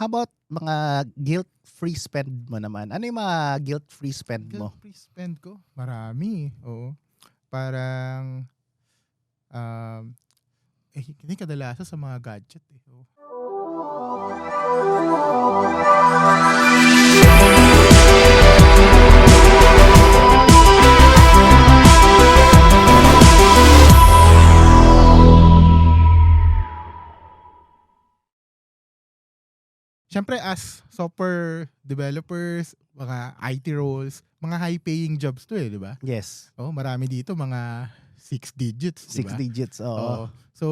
how about mga guilt-free spend mo naman? Ano yung mga guilt-free spend mo? Guilt-free spend ko? Marami. Oo. Parang, hindi kadalasan sa mga gadget eh. Oo. Siyempre as software developers, mga IT roles, mga high-paying jobs to eh, di ba? Yes. Oh, marami dito mga 6 digits, di 6 ba? digits, oo. Oo. So,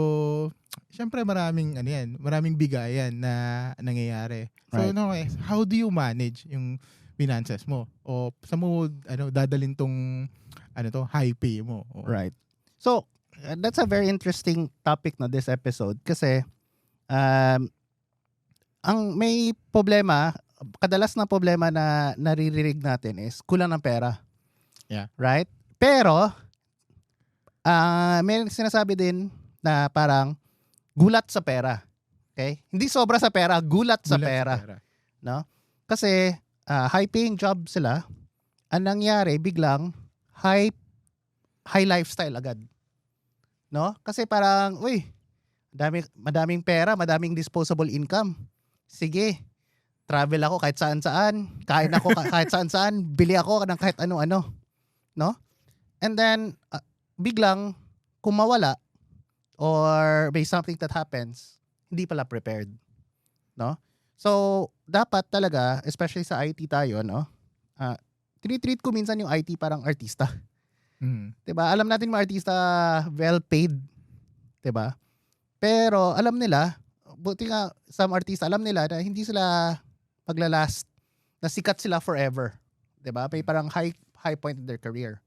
siyempre maraming bigayan na nangyayari. So, Right. how do you manage yung finances mo? O sa mo dadalhin tong high pay mo? Oo. Right. So, that's a very interesting topic na this episode kasi ang may problema, kadalas na problema na naririnig natin is kulang ng pera. Yeah. Right? Pero, may sinasabi din na parang gulat sa pera. Okay? Hindi sobra sa pera, gulat sa pera. No? Kasi, high-paying job sila, ang nangyari, biglang, high lifestyle agad. No? Kasi parang, madaming pera, madaming disposable income. Sige, travel ako kahit saan-saan, kain ako kahit saan-saan, bili ako ng kahit ano-ano. No? And then, biglang, kung mawala, or may something that happens, hindi pala prepared. No? So, dapat talaga, especially sa IT tayo, no? Tinitreat ko minsan yung IT parang artista. Diba? Alam natin mga artista well paid. Diba? Pero alam nila, buti nga some artista, alam nila na hindi sila maglalast, na sikat sila forever. Diba? May parang high point in their career.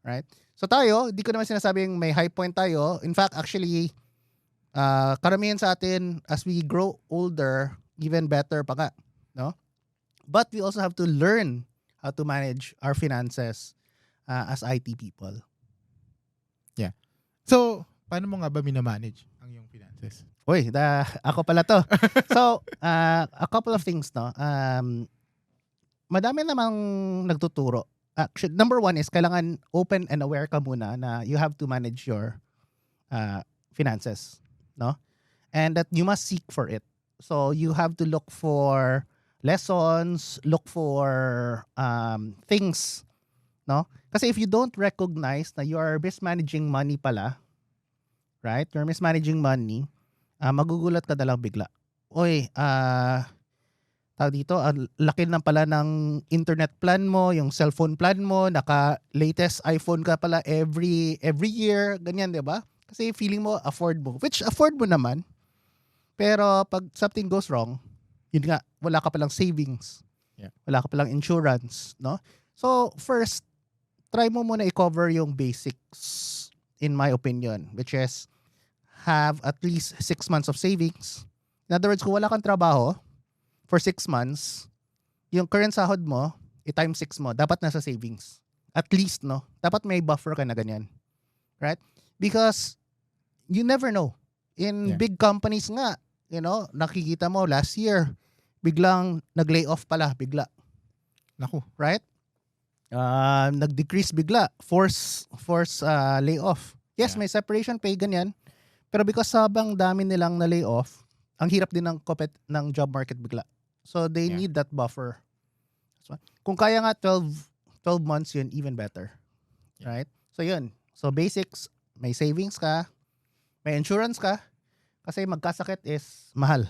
Right? So tayo, hindi ko naman sinasabing may high point tayo. In fact, actually, karamihan sa atin, as we grow older, even better pa nga. No? But we also have to learn how to manage our finances as IT people. Yeah. So, paano mo nga ba minamanage ang iyong finances? Uy, ako pala to. So, a couple of things, no? Madami namang nagtuturo. Actually, number one is kailangan open and aware ka muna na you have to manage your finances, no? And that you must seek for it. So, you have to look for lessons, look for things, no? Kasi if you don't recognize na you are mismanaging money pala, right? You're mismanaging money, magugulat ka na lang bigla. Uy, tawag dito, laki na pala ng internet plan mo, yung cellphone plan mo, naka-latest iPhone ka pala every year, ganyan, di ba? Kasi feeling mo, afford mo. Which afford mo naman. Pero pag something goes wrong, yun nga, wala ka palang savings. Yeah. Wala ka palang insurance, no? So, first, try mo muna i-cover yung basics, in my opinion, which is, have at least 6 months of savings. In other words, kung wala kang trabaho for 6 months, yung current sahod mo, i-times 6 mo, dapat nasa savings. At least, no? Dapat may buffer ka na ganyan. Right? Because you never know. In big companies nga, nakikita mo last year, biglang nag-lay off pala, bigla. Naku. Right? Nag-decrease bigla. Force layoff. Yes, may separation pay, ganyan. Pero because sabang dami nilang na layoff, ang hirap din ng job market bigla. So they need that buffer. So, kung kaya nga 12 months yun, even better. Right? So yun. So basics, may savings ka, may insurance ka, kasi magkasakit is mahal.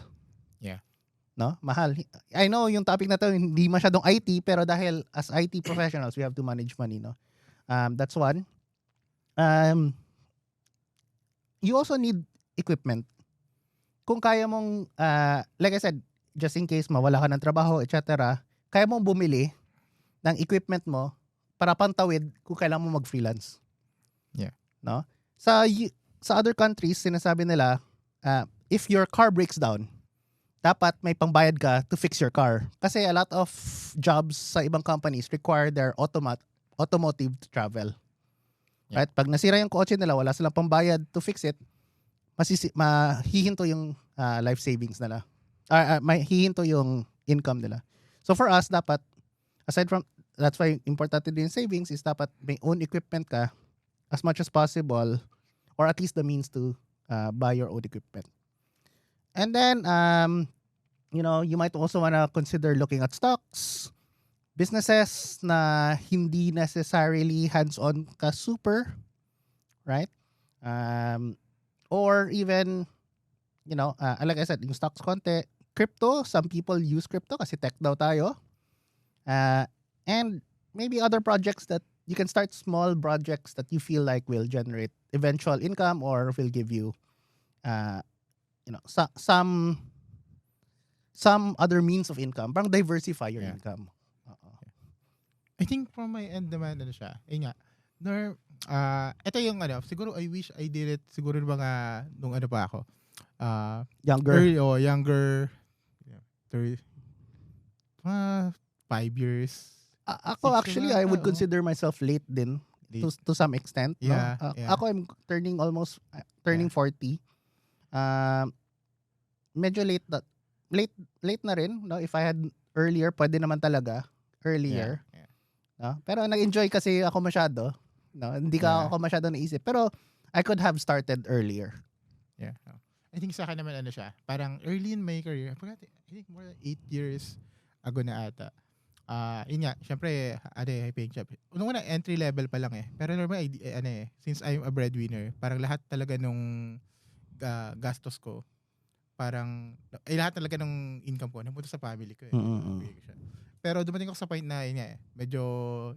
Yeah. No? Mahal. I know yung topic na to hindi masyadong IT, pero dahil as IT professionals, we have to manage money, no? That's one. You also need equipment. Kung kaya mong, like I said, just in case mawala ka ng trabaho, etc., kaya mong bumili ng equipment mo para pantawid kung kailangan mo mag-freelance. Yeah. No? Sa other countries, sinasabi nila, if your car breaks down, dapat may pangbayad ka to fix your car. Kasi a lot of jobs sa ibang companies require their automotive to travel. Yeah. Right? Pag nasira yung kotse nila, wala silang pambayad to fix it, mahihinto yung life savings nila. may hihinto yung income nila. So for us, dapat, aside from, that's why important din savings is dapat may own equipment ka as much as possible, or at least the means to buy your own equipment. And then, you might also want to consider looking at stocks, businesses na hindi necessarily hands-on ka super, right? Or even, like I said, yung stocks konti, crypto, some people use crypto kasi tech daw tayo. And maybe other projects that you can start, small projects that you feel like will generate eventual income or will give you, some other means of income. Parang diversify your income. I think from my end naman, siya, nga, ito yung siguro I wish I did it, siguro mga, nung pa ako, younger. Younger, 30, 5 years. Ako actually, I would consider myself late din, to some extent. Yeah, no? Ako, I'm turning 40. Medyo late na rin. No? If I had earlier, pwede naman talaga. Earlier. Yeah. No? Pero nag-enjoy kasi ako masyado. No? Hindi ako masyado naisip. Pero I could have started earlier. Yeah. I think sa akin naman siya. Parang early in my career. I think more than 8 years ago na ata. Yun nga, syempre, high paying job. Unang entry level pa lang Pero normal, since I'm a breadwinner, parang lahat talaga nung gastos ko, parang, lahat talaga nung income ko, napunta sa family ko Pero dumating ako sa point na, yun nga medyo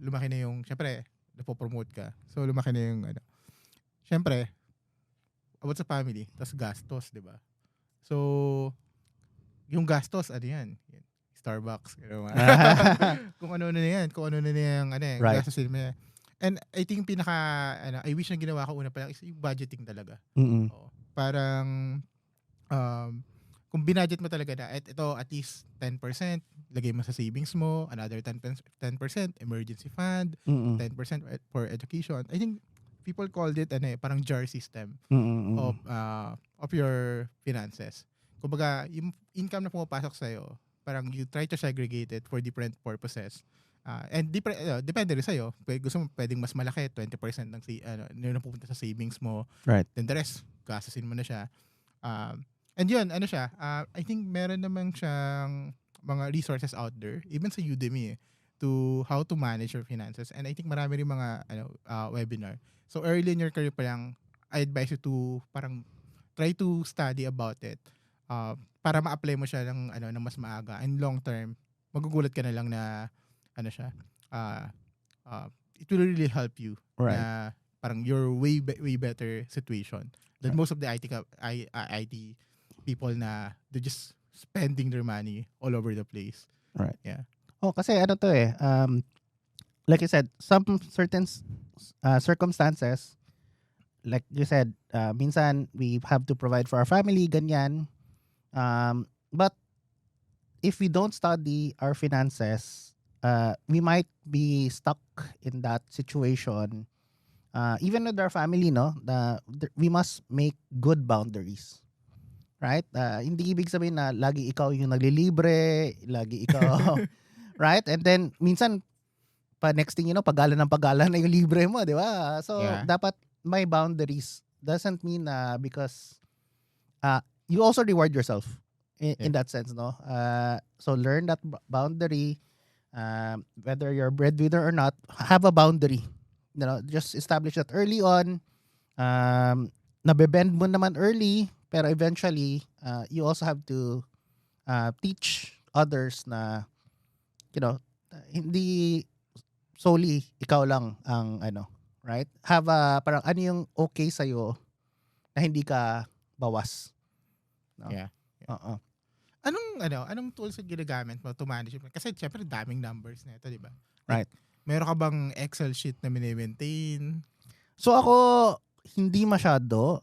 lumaki na yung, syempre, napopromote ka. So, lumaki na yung, syempre, about sa family, tas gastos, di ba? So, yung gastos, yan? Starbucks, kung ano na yan, yung right. gastos nila. And I think I wish na ginawa ko una pa lang is yung budgeting talaga. Parang, kung binudget mo talaga na, ito at least 10%, lagay mo sa savings mo, another 10% emergency fund, 10% for education. I think people called it parang jar system of your finances. Kumbaga, yung income na pumapasok sa'yo, parang you try to segregate it for different purposes. And depende rin sa'yo. Gusto mo pwedeng mas malaki, 20% ng napupunta sa savings mo. Right. Then the rest, gastusin mo na siya. And yun, I think meron naman siyang mga resources out there, even sa Udemy, to how to manage your finances. And I think marami rin mga webinar. So early in your career pa lang, I advise you to parang try to study about it. Para ma-apply mo siya ng mas maaga. And long term, magugulat ka na lang na it will really help you. Right. Na parang your way better situation than most of the IT people na they're just spending their money all over the place. Right. Yeah. Kasi like you said, some certain circumstances, like you said, minsan we have to provide for our family, ganyan. But if we don't study our finances, we might be stuck in that situation. Even with our family, we must make good boundaries. Right? Hindi ibig sabihin na lagi ikaw yung naglilibre, lagi ikaw, right? And then, minsan, next thing you know, pagala na yung libre mo, di ba? So, dapat may boundaries. Doesn't mean because you also reward yourself in that sense, no? So, learn that boundary. Whether you're a breadwinner or not, have a boundary. Just establish that early on. Nabebend mo naman early, pero eventually, you also have to teach others na, hindi solely ikaw lang ang right? Have parang yung okay sa'yo na hindi ka bawas. No? Yeah. Anong tools yung ginagamit mo to manage? Kasi syempre daming numbers na ito, di ba? Right. Meron ka bang Excel sheet na mini-maintain? So ako, hindi masyado.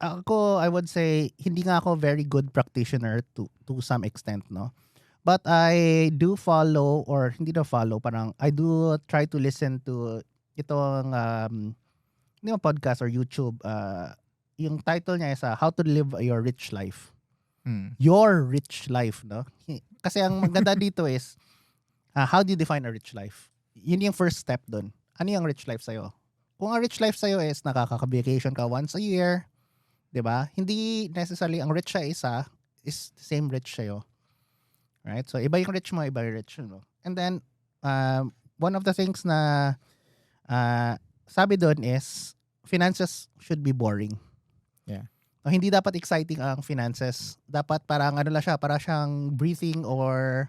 Ako, I would say, hindi nga ako very good practitioner to some extent, no? But I do follow, or hindi na follow, parang I do try to listen to itong podcast or YouTube. Yung title niya is How to Live Your Rich Life. your rich life, no? Kasi ang maganda dito is, how do you define a rich life? Yun yung first step dun. Ano yung rich life sa'yo? Kung ang rich life sa'yo is nakaka-vacation ka once a year, di ba? Hindi necessarily ang rich sa isa is the same rich sa'yo. Right? So, iba yung rich mo, iba yung rich mo. And then, one of the things na sabi doon is, finances should be boring. Yeah. So, hindi dapat exciting ang finances. Dapat parang ano lang siya, para siyang breathing or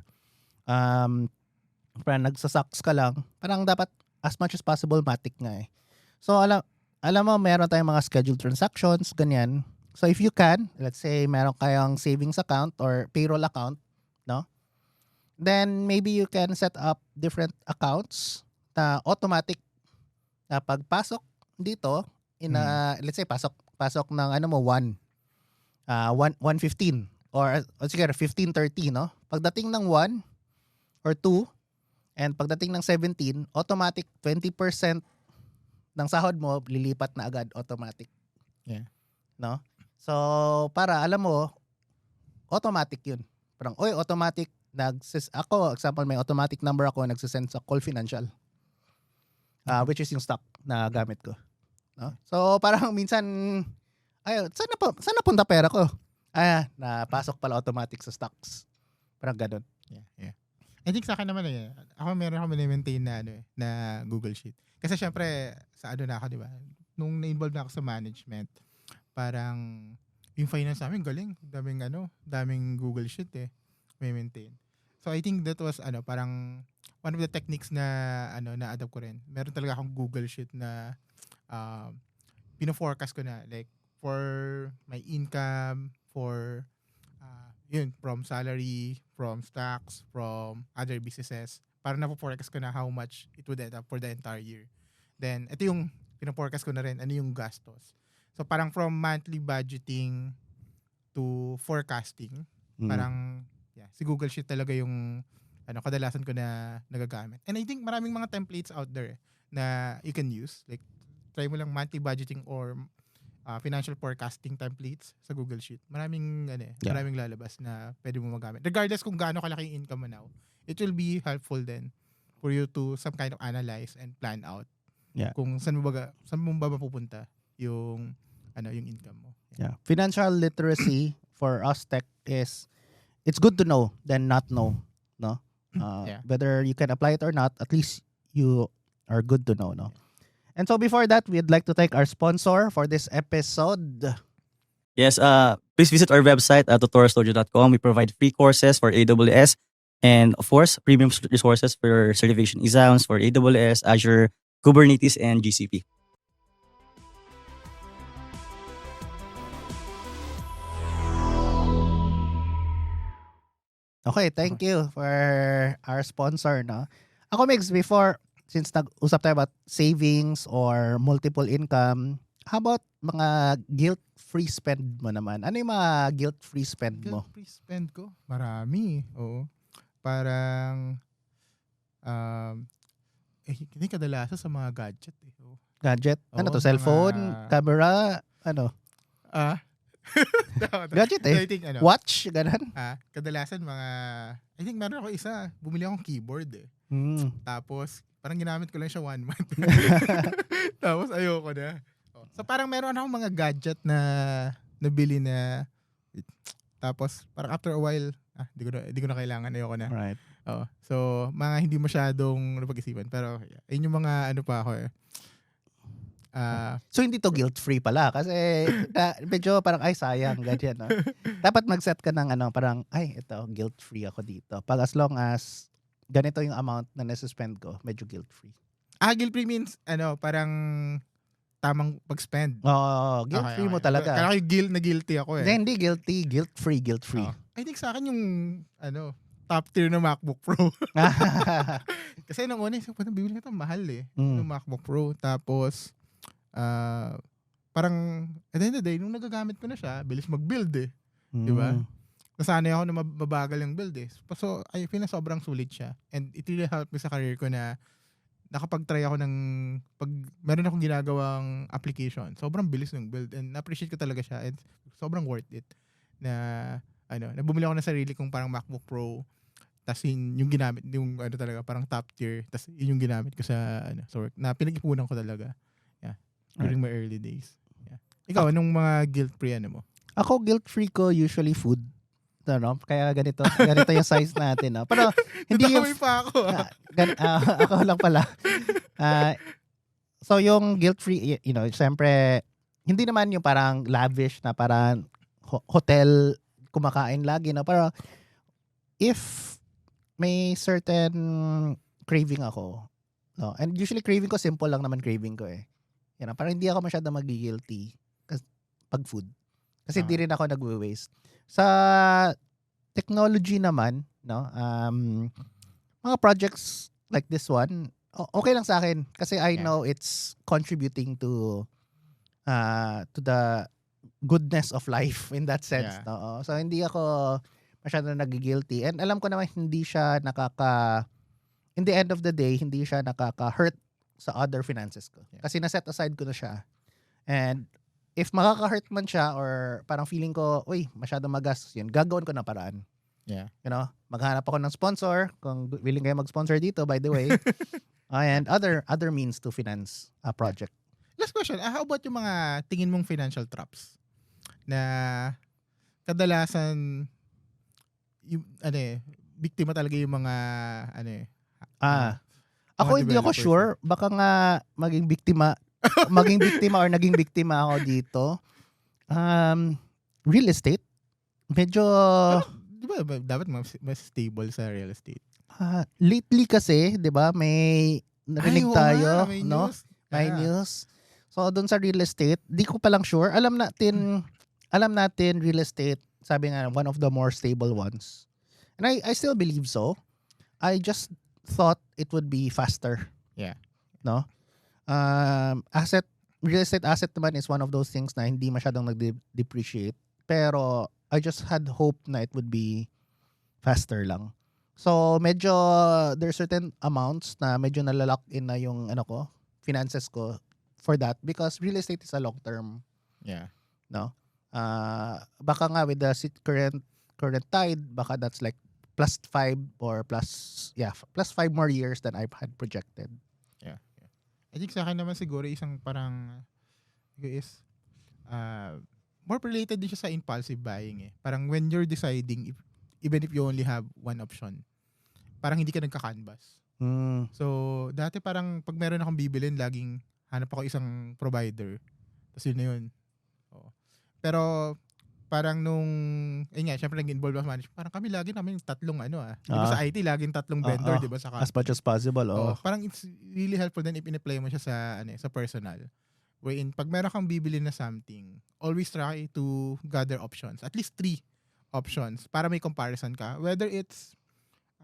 parang nagsasucks ka lang. Parang dapat as much as possible matic nga eh. So, alam mo, meron tayong mga scheduled transactions, ganyan. So, if you can, let's say, meron kayong savings account or payroll account, no? Then, maybe you can set up different accounts na automatic na pagpasok dito, let's say, pasok ng 1:15 or siguro 15:30, no? Pagdating ng 1 or 2, and pagdating ng 17, automatic 20% ng sahod mo lilipat na agad automatic. Yeah. No? So, para alam mo, automatic 'yun. Parang automatic ako, example, may automatic number ako nagsisend sa Call Financial. Which is yung stock na gamit ko. No? So, parang minsan saan napunta pera ko? Napasok pala automatic sa stocks. Parang ganun. Yeah. I think sa akin naman meron ako maintain na Google Sheet. Kasi syempre, sa na ako, di ba? Nung na-involve na ako sa management, parang yung finance namin galing. Daming Google Sheet may maintain. So I think that was parang one of the techniques na na-adapt ko rin. Meron talaga akong Google Sheet na pino-forecast ko na, like for my income, for from salary, from stocks, from other businesses, para na-forecast ko na how much it would end up for the entire year. Then, ito yung pino-forecast ko na rin, ano yung gastos. So, parang from monthly budgeting to forecasting, parang, si Google Sheet talaga yung kadalasan ko na nagagamit. And I think maraming mga templates out there na you can use. Like, try mo lang monthly budgeting or financial forecasting templates sa Google Sheet. Maraming lalabas na pwede mo magamit. Regardless kung gaano kalaki yung income mo now, it will be helpful then for you to some kind of analyze and plan out kung saan mo ba mapupunta yung yung income mo. Yeah. Financial literacy for us tech is, it's good to know than not know, no? Whether you can apply it or not, at least you are good to know, no? And so before that, we'd like to thank our sponsor for this episode. Yes, please visit our website at tutorialstudio.com. We provide free courses for AWS and, of course, premium resources for certification exams for AWS, Azure, Kubernetes, and GCP. Okay, thank you for our sponsor, no? Ako, Migs, before, since nag-usap tayo about savings or multiple income, how about mga guilt-free spend mo naman? Ano yung mga guilt-free spend mo? Guilt-free spend ko? Marami. Oo. Parang, hindi kadalasan sa mga gadget. Gadget? Ano to? Cellphone? Camera? Ano? Gadget I think, watch? Ganun? Kadalasan I think meron ako isa. Bumili akong keyboard Tapos, parang ginamit ko lang siya 1 month. Tapos ayoko na. So parang meron akong mga gadget na nabili na tapos parang after a while, di ko na kailangan, ayoko na. Right. So mga hindi masyadong napag-isipan, pero yun yung mga pa ako so hindi to guilt-free pala kasi medyo parang sayang ganyan, no? Dapat mag-set ka ng parang ito guilt-free ako dito. Pag as long as ganito yung amount na nasuspend ko, medyo guilt-free. Guilt-free means, parang tamang pag-spend. Oo, guilt-free mo talaga. Kaya na guilty ako Hindi guilty, guilt-free. I think sa akin yung, top tier na MacBook Pro. Kasi nung una, bibili ka ito, mahal yung MacBook Pro. Tapos, parang, at the end of the day, nung nagagamit ko na siya, bilis mag-build Diba? Nasanay ako na mabagal yung build So, I feel na sobrang sulit siya. And it really helped me sa career ko na nakapag-try ako pag meron akong ginagawang application, sobrang bilis ng build and na-appreciate ko talaga siya and sobrang worth it na bumili ako ng sarili kong parang MacBook Pro. Tapos yung ginamit, yung talaga, parang top tier. Tapos yun yung ginamit ko sa work. Na pinag-ipunan ko talaga. Yeah. During my early days. Yeah. Ikaw, anong mga guilt-free mo? Ako, guilt-free ko usually food. Kaya ganito yung size natin. No? Pero hindi yung... Nadamay pa ako. Ako lang pala. So yung guilt-free, siyempre, hindi naman yung parang lavish na parang hotel kumakain lagi. No? Pero if may certain craving ako, no? And usually craving ko, simple lang naman craving ko eh. Parang hindi ako masyadong mag-guilty pag food. Kasi hindi rin ako nag-waste. Sa technology naman, no, mga projects like this one, okay lang sa akin kasi I know it's contributing to the goodness of life in that sense. Yeah. No? So hindi ako masyadong nag-guilty, and alam ko naman hindi siya in the end of the day, hindi siya nakaka-hurt sa other finances ko. Yeah. Kasi na-set aside ko na siya. And if makaka-hurt man siya or parang feeling ko, uy, masyadong magastos yun, gagawin ko na paraan. Yeah. Maghanap ako ng sponsor, kung willing kayo mag-sponsor dito, by the way. And other means to finance a project. Last question, how about yung mga tingin mong financial traps na kadalasan yung biktima talaga yung mga ako hindi ako sure, baka nga maging biktima or naging biktima ako dito. Real estate, medyo di ba dapat mas stable sa real estate? Lately kasi, di ba, may narinig tayo, may no? news. May news. So doon sa real estate, di ko pa lang sure. Alam natin real estate, sabi nga, one of the more stable ones. And I still believe so. I just thought it would be faster. Yeah. No? Real estate asset naman is one of those things na hindi masyadong nag-depreciate. Pero I just had hope na it would be faster lang. So medyo there's certain amounts na medyo nalalock in na yung finances ko for that because real estate is a long term. Yeah. No? Baka nga with the current tide, baka that's like +5 or +5 more years than I've had projected. Yeah. I think sa akin naman siguro isang parang is more related din siya sa impulsive buying eh. Parang when you're deciding even if you only have one option, parang hindi ka nagka-canvas. So, dati parang pag meron akong bibilin, laging hanap ako isang provider. Tapos yun na yun. Pero parang syempre nag-involve ako management. Parang kami lagi namin tatlong di ba sa IT, laging tatlong vendor, di ba sa as much as possible. Parang it's really helpful din if in-apply mo siya sa personal. Wherein pag meron kang bibili na something, always try to gather options. At least 3 options para may comparison ka. Whether it's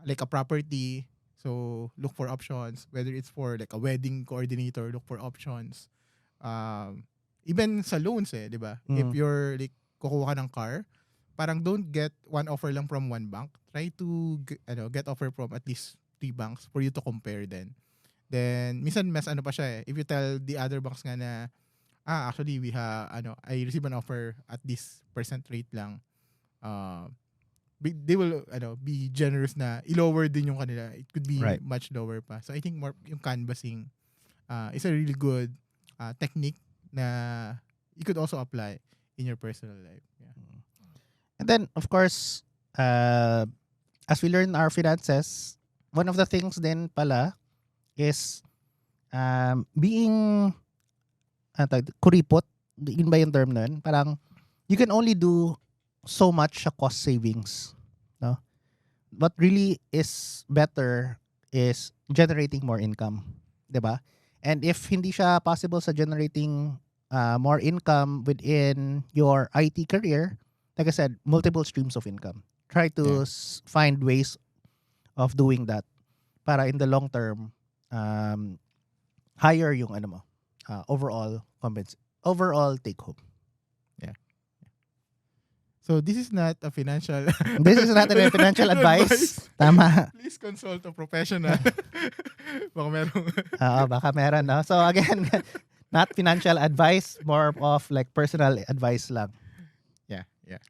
like a property, so look for options. Whether it's for like a wedding coordinator, look for options. Even sa loans di ba? If you're like kukuha ka ng car, parang don't get one offer lang from one bank. Try to get offer from at least 3 banks for you to compare then minsan mas pa siya if you tell the other banks nga na actually we have I received an offer at this percent rate lang, they will be generous na i-lower din yung kanila. It could be much lower pa. So I think more yung canvassing is a really good technique na you could also apply in your personal life. Yeah. And then of course, as we learn our finances, one of the things din pala is being kuripot. Yun ba yung term nun? Parang you can only do so much sa cost savings. No? What really is better is generating more income. Diba? And if hindi siya possible sa generating more income within your IT career, like I said, multiple streams of income. Try to find ways of doing that para in the long term, higher yung overall take home. Yeah. So this is not a financial advice. Tama. Please consult a professional. Baka meron. Baka meron, no? So again, not financial advice, more of like personal advice lang. Yeah.